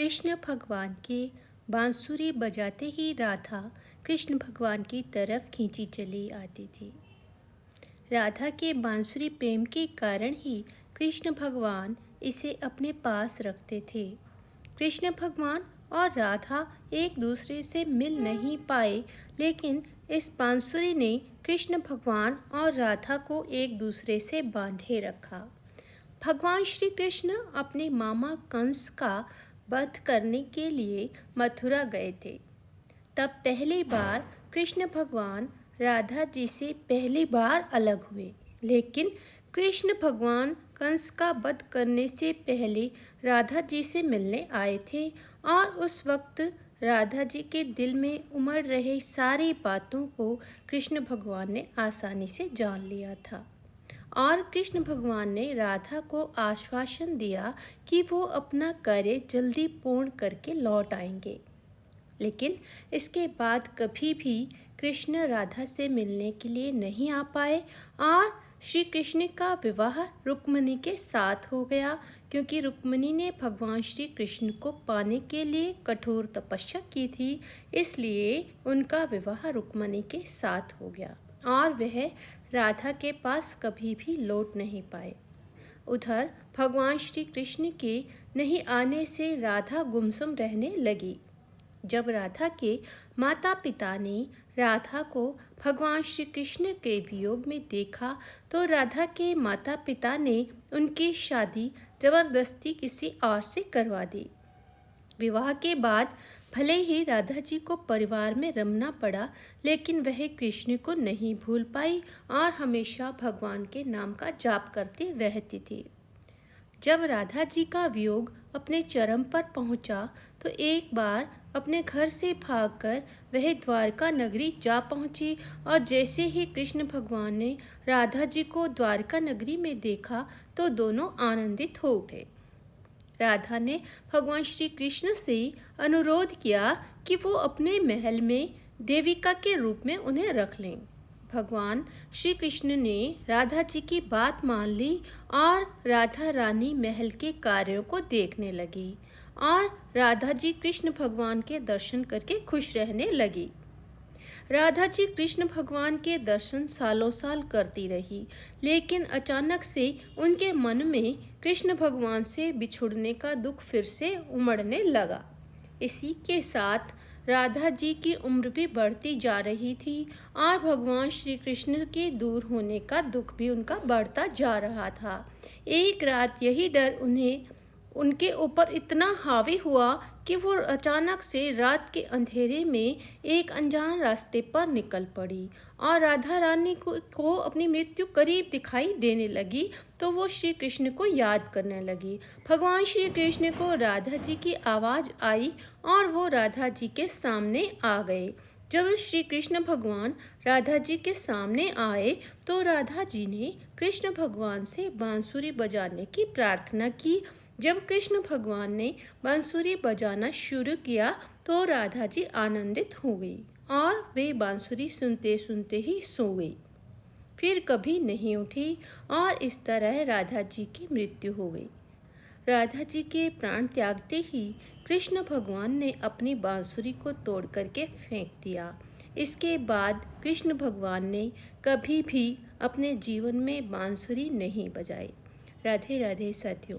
कृष्ण भगवान के बांसुरी बजाते ही राधा कृष्ण भगवान की तरफ खींची चली आती थी। राधा के बांसुरी प्रेम के कारण ही कृष्ण भगवान इसे अपने पास रखते थे। कृष्ण भगवान और राधा एक दूसरे से मिल नहीं पाए, लेकिन इस बांसुरी ने कृष्ण भगवान और राधा को एक दूसरे से बांधे रखा। भगवान श्री कृष्ण अपने मामा कंस का वध करने के लिए मथुरा गए थे। तब पहली बार कृष्ण भगवान राधा जी से पहली बार अलग हुए, लेकिन कृष्ण भगवान कंस का वध करने से पहले राधा जी से मिलने आए थे और उस वक्त राधा जी के दिल में उमड़ रही सारी बातों को कृष्ण भगवान ने आसानी से जान लिया था। और कृष्ण भगवान ने राधा को आश्वासन दिया कि वो अपना कार्य जल्दी पूर्ण करके लौट आएंगे। लेकिन इसके बाद कभी भी कृष्ण राधा से मिलने के लिए नहीं आ पाए और श्री कृष्ण का विवाह रुक्मिणी के साथ हो गया, क्योंकि रुक्मिणी ने भगवान श्री कृष्ण को पाने के लिए कठोर तपस्या की थी। इसलिए उनका विवाह रुक्मिणी के साथ हो गया और वह राधा के पास कभी भी लौट नहीं पाए। उधर भगवान श्री कृष्ण के नहीं आने से राधा गुमसुम रहने लगी। जब राधा के माता पिता ने राधा को भगवान श्री कृष्ण के वियोग में देखा, तो राधा के माता पिता ने उनकी शादी जबरदस्ती किसी और से करवा दी। विवाह के बाद भले ही राधा जी को परिवार में रमना पड़ा, लेकिन वह कृष्ण को नहीं भूल पाई और हमेशा भगवान के नाम का जाप करती रहती थी। जब राधा जी का वियोग अपने चरम पर पहुंचा, तो एक बार अपने घर से भागकर वह द्वारका नगरी जा पहुंची और जैसे ही कृष्ण भगवान ने राधा जी को द्वारका नगरी में देखा, तो दोनों आनंदित हो उठे। राधा ने भगवान श्री कृष्ण से अनुरोध किया कि वो अपने महल में देविका के रूप में उन्हें रख लें। भगवान श्री कृष्ण ने राधा जी की बात मान ली और राधा रानी महल के कार्यों को देखने लगी और राधा जी कृष्ण भगवान के दर्शन करके खुश रहने लगी। राधा जी कृष्ण भगवान के दर्शन सालों साल करती रही, लेकिन अचानक से उनके मन में कृष्ण भगवान से बिछुड़ने का दुख फिर से उमड़ने लगा। इसी के साथ राधा जी की उम्र भी बढ़ती जा रही थी और भगवान श्री कृष्ण के दूर होने का दुख भी उनका बढ़ता जा रहा था। एक रात यही डर उनके ऊपर इतना हावी हुआ कि वो अचानक से रात के अंधेरे में एक अनजान रास्ते पर निकल पड़ी और राधा रानी को अपनी मृत्यु करीब दिखाई देने लगी, तो वो श्री कृष्ण को याद करने लगी। भगवान श्री कृष्ण को राधा जी की आवाज़ आई और वो राधा जी के सामने आ गए। जब श्री कृष्ण भगवान राधा जी के सामने आए, तो राधा जी ने कृष्ण भगवान से बांसुरी बजाने की प्रार्थना की। जब कृष्ण भगवान ने बांसुरी बजाना शुरू किया, तो राधा जी आनंदित हो गई और वे बांसुरी सुनते सुनते ही सो गई, फिर कभी नहीं उठी और इस तरह राधा जी की मृत्यु हो गई। राधा जी के प्राण त्यागते ही कृष्ण भगवान ने अपनी बांसुरी को तोड़ करके फेंक दिया। इसके बाद कृष्ण भगवान ने कभी भी अपने जीवन में बांसुरी नहीं बजाई। राधे राधे साथियों।